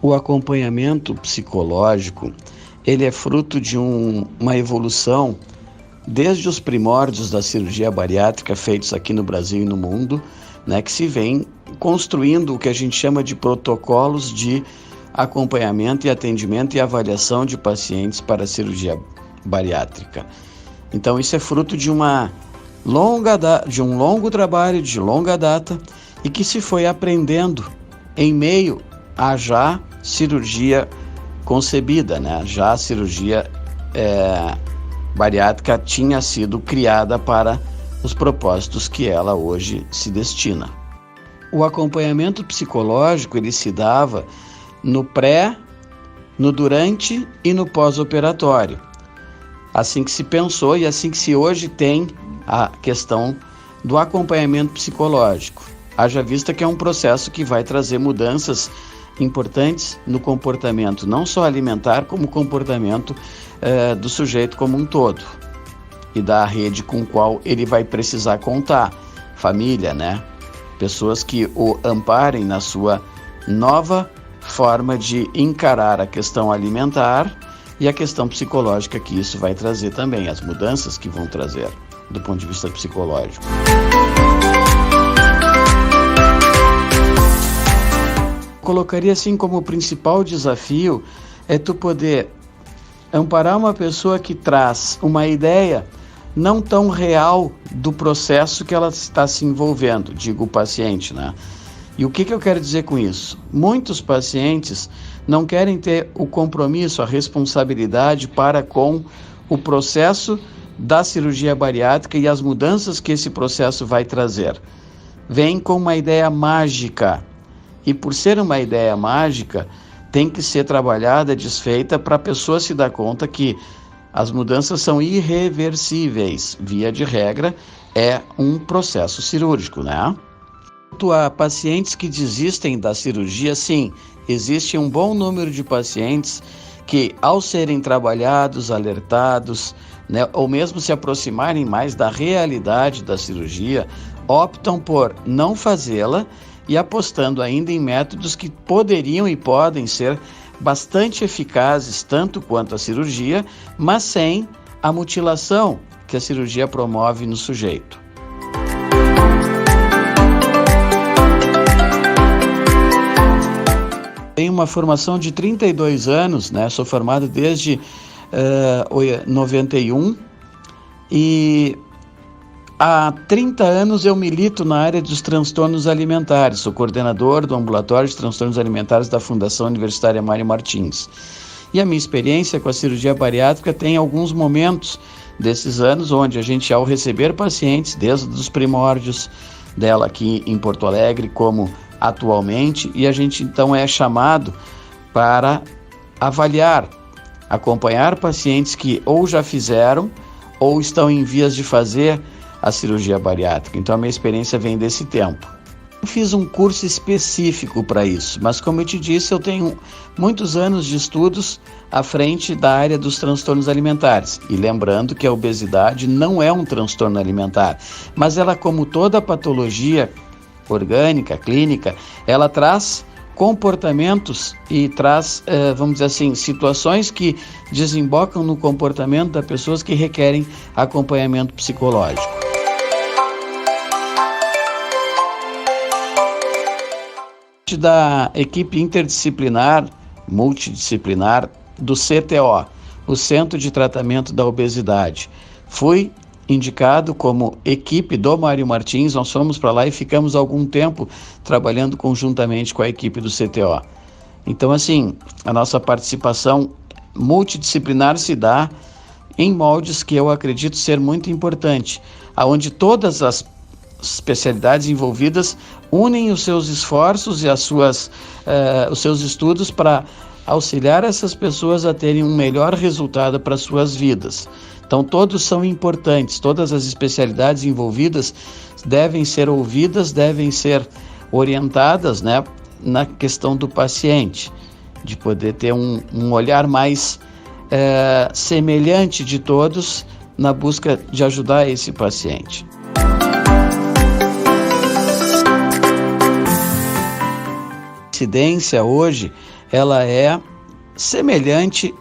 O acompanhamento psicológico, ele é fruto de uma evolução desde os primórdios da cirurgia bariátrica feitos aqui no Brasil e no mundo, né, que se vem construindo o que a gente chama de protocolos de acompanhamento e atendimento e avaliação de pacientes para a cirurgia bariátrica. Então isso é fruto de um longo trabalho, de longa data, e que se foi aprendendo em meio à já cirurgia concebida, né? Já a cirurgia bariátrica tinha sido criada para os propósitos que ela hoje se destina. O acompanhamento psicológico, ele se dava no pré, no durante e no pós-operatório. Assim que se pensou e assim que se hoje tem a questão do acompanhamento psicológico. Haja vista que é um processo que vai trazer mudanças importantes no comportamento, não só alimentar, como comportamento do sujeito como um todo e da rede com qual ele vai precisar contar, família, né? Pessoas que o amparem na sua nova forma de encarar a questão alimentar e a questão psicológica que isso vai trazer também, as mudanças que vão trazer do ponto de vista psicológico. Colocaria assim como o principal desafio é tu poder amparar uma pessoa que traz uma ideia não tão real do processo que ela está se envolvendo, digo o paciente, né? E o que eu quero dizer com isso? Muitos pacientes não querem ter o compromisso, a responsabilidade para com o processo da cirurgia bariátrica e as mudanças que esse processo vai trazer. Vem com uma ideia mágica. E por ser uma ideia mágica, tem que ser trabalhada, desfeita, para a pessoa se dar conta que as mudanças são irreversíveis. Via de regra, é um processo cirúrgico, né? Quanto a pacientes que desistem da cirurgia, sim, existe um bom número de pacientes que, ao serem trabalhados, alertados, né, ou mesmo se aproximarem mais da realidade da cirurgia, optam por não fazê-la e apostando ainda em métodos que poderiam e podem ser bastante eficazes, tanto quanto a cirurgia, mas sem a mutilação que a cirurgia promove no sujeito. Tenho uma formação de 32 anos, né? Sou formado desde 91 e há 30 anos eu milito na área dos transtornos alimentares. Sou coordenador do ambulatório de transtornos alimentares da Fundação Universitária Mário Martins. E a minha experiência com a cirurgia bariátrica tem alguns momentos desses anos onde a gente, ao receber pacientes, desde os primórdios dela aqui em Porto Alegre, como atualmente, e a gente então é chamado para avaliar, acompanhar pacientes que ou já fizeram ou estão em vias de fazer a cirurgia bariátrica. Então a minha experiência vem desse tempo. Eu fiz um curso específico para isso, mas como eu te disse, eu tenho muitos anos de estudos à frente da área dos transtornos alimentares. E lembrando que a obesidade não é um transtorno alimentar, mas ela, como toda patologia orgânica, clínica, ela traz comportamentos e traz, vamos dizer assim, situações que desembocam no comportamento das pessoas que requerem acompanhamento psicológico. Da equipe interdisciplinar, multidisciplinar do CTO, o Centro de Tratamento da Obesidade. Fui indicado como equipe do Mário Martins, nós fomos para lá e ficamos algum tempo trabalhando conjuntamente com a equipe do CTO. Então, assim, a nossa participação multidisciplinar se dá em moldes que eu acredito ser muito importante, onde todas as especialidades envolvidas unem os seus esforços e os seus estudos para auxiliar essas pessoas a terem um melhor resultado para suas vidas. Então todos são importantes, todas as especialidades envolvidas devem ser ouvidas, devem ser orientadas, né, na questão do paciente, de poder ter um olhar mais semelhante de todos na busca de ajudar esse paciente. A incidência hoje ela é semelhante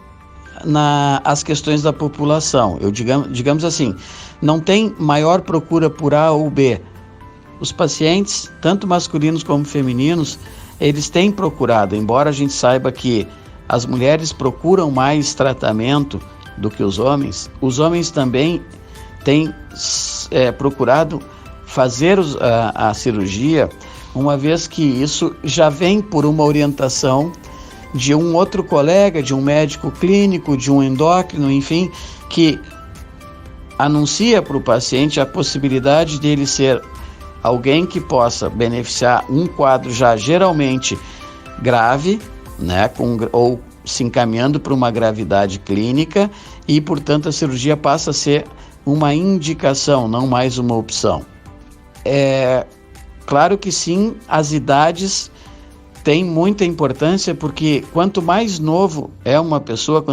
às questões da população. Digamos assim, não tem maior procura por A ou B. Os pacientes, tanto masculinos como femininos, eles têm procurado, embora a gente saiba que as mulheres procuram mais tratamento do que os homens também têm procurado fazer a cirurgia, uma vez que isso já vem por uma orientação de um outro colega, de um médico clínico, de um endócrino, enfim, que anuncia para o paciente a possibilidade dele ser alguém que possa beneficiar um quadro já geralmente grave, né, ou se encaminhando para uma gravidade clínica, e, portanto, a cirurgia passa a ser uma indicação, não mais uma opção. Claro que sim, as idades têm muita importância, porque quanto mais nova é uma pessoa,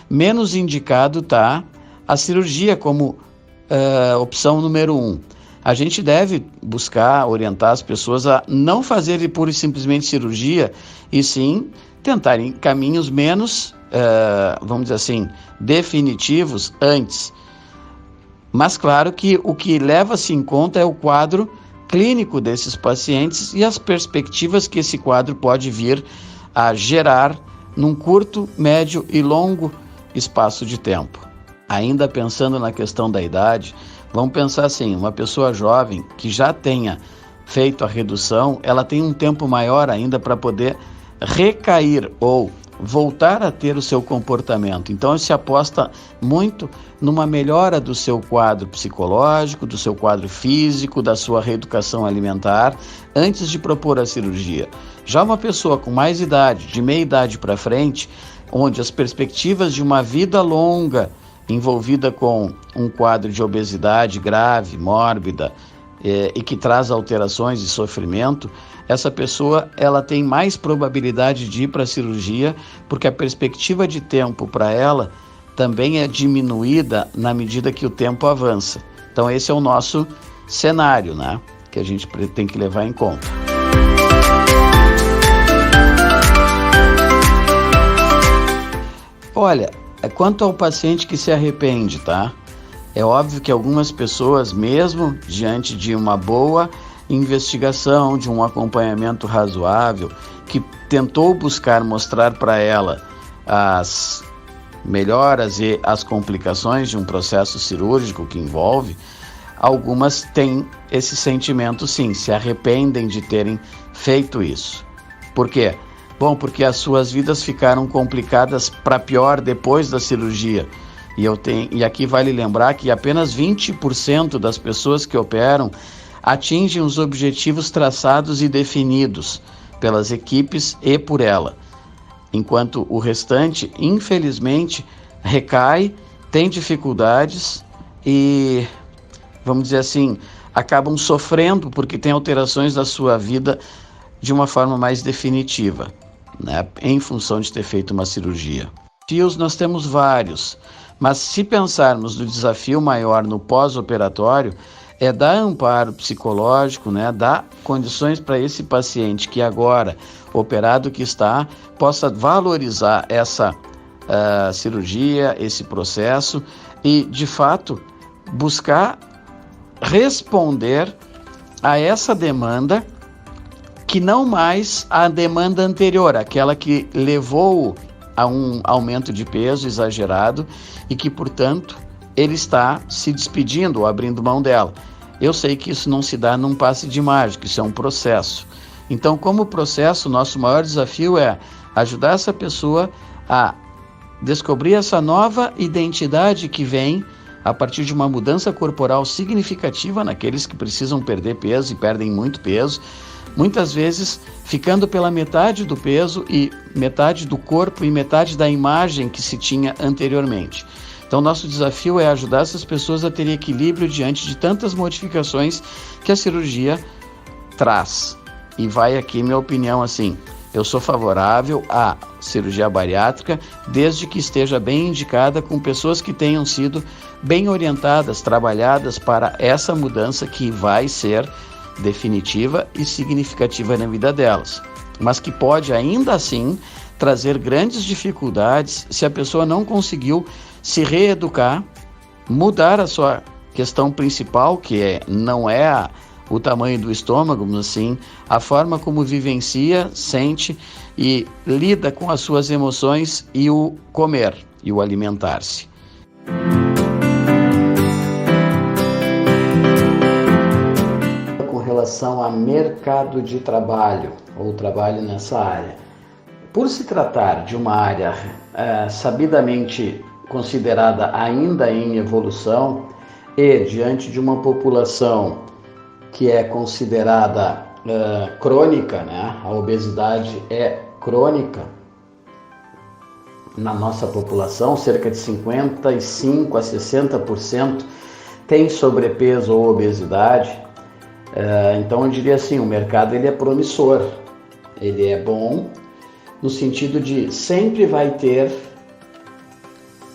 menos indicado está a cirurgia como opção número 1. A gente deve buscar orientar as pessoas a não fazerem pura e simplesmente cirurgia, e sim tentarem caminhos menos, vamos dizer assim, definitivos antes. Mas claro que o que leva-se em conta é o quadro clínico desses pacientes e as perspectivas que esse quadro pode vir a gerar num curto, médio e longo espaço de tempo. Ainda pensando na questão da idade, vamos pensar assim, uma pessoa jovem que já tenha feito a redução, ela tem um tempo maior ainda para poder recair ou voltar a ter o seu comportamento. Então se aposta muito numa melhora do seu quadro psicológico, do seu quadro físico, da sua reeducação alimentar, antes de propor a cirurgia. Já uma pessoa com mais idade, de meia idade para frente, onde as perspectivas de uma vida longa envolvida com um quadro de obesidade grave, mórbida, e que traz alterações e sofrimento, essa pessoa ela tem mais probabilidade de ir para a cirurgia, porque a perspectiva de tempo para ela também é diminuída na medida que o tempo avança. Então esse é o nosso cenário, né, que a gente tem que levar em conta. Olha, quanto ao paciente que se arrepende, tá? É óbvio que algumas pessoas, mesmo diante de uma boa investigação, de um acompanhamento razoável, que tentou buscar mostrar para ela as melhoras e as complicações de um processo cirúrgico que envolve, algumas têm esse sentimento sim, se arrependem de terem feito isso. Por quê? Bom, porque as suas vidas ficaram complicadas para pior depois da cirurgia. E aqui vale lembrar que apenas 20% das pessoas que operam atingem os objetivos traçados e definidos pelas equipes e por ela, enquanto o restante, infelizmente, recai, tem dificuldades e, vamos dizer assim, acabam sofrendo porque tem alterações da sua vida de uma forma mais definitiva, né, em função de ter feito uma cirurgia. Desafios nós temos vários, mas se pensarmos no desafio maior no pós-operatório, é dar amparo psicológico, né, dar condições para esse paciente que agora, operado que está, possa valorizar essa cirurgia, esse processo e, de fato, buscar responder a essa demanda que não mais a demanda anterior, aquela que levou a um aumento de peso exagerado e que, portanto, ele está se despedindo ou abrindo mão dela. Eu sei que isso não se dá num passe de mágica, isso é um processo. Então, como processo, nosso maior desafio é ajudar essa pessoa a descobrir essa nova identidade que vem a partir de uma mudança corporal significativa naqueles que precisam perder peso e perdem muito peso, muitas vezes ficando pela metade do peso e metade do corpo e metade da imagem que se tinha anteriormente. Então, nosso desafio é ajudar essas pessoas a ter equilíbrio diante de tantas modificações que a cirurgia traz. E vai aqui minha opinião assim, eu sou favorável à cirurgia bariátrica desde que esteja bem indicada com pessoas que tenham sido bem orientadas, trabalhadas para essa mudança que vai ser definitiva e significativa na vida delas. mas que pode ainda assim trazer grandes dificuldades se a pessoa não conseguiu se reeducar, mudar a sua questão principal, que não é o tamanho do estômago, mas sim a forma como vivencia, sente e lida com as suas emoções e o comer e o alimentar-se. Com relação a mercado de trabalho ou trabalho nessa área, por se tratar de uma área sabidamente considerada ainda em evolução e diante de uma população que é considerada crônica, né? A obesidade é crônica na nossa população, cerca de 55% a 60% tem sobrepeso ou obesidade. Então eu diria assim, o mercado ele é promissor, ele é bom no sentido de sempre vai ter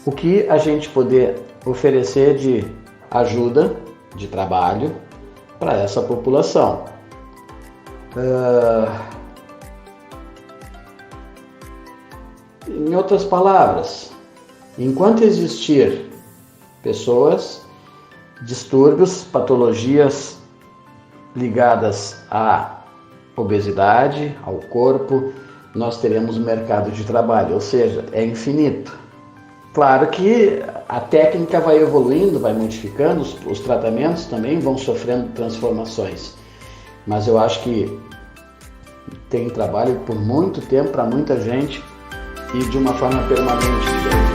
o que a gente poder oferecer de ajuda, de trabalho para essa população. Em outras palavras, enquanto existir pessoas, distúrbios, patologias ligadas à obesidade, ao corpo, nós teremos mercado de trabalho, ou seja, é infinito. Claro que a técnica vai evoluindo, vai modificando, os tratamentos também vão sofrendo transformações, mas eu acho que tem trabalho por muito tempo para muita gente e de uma forma permanente.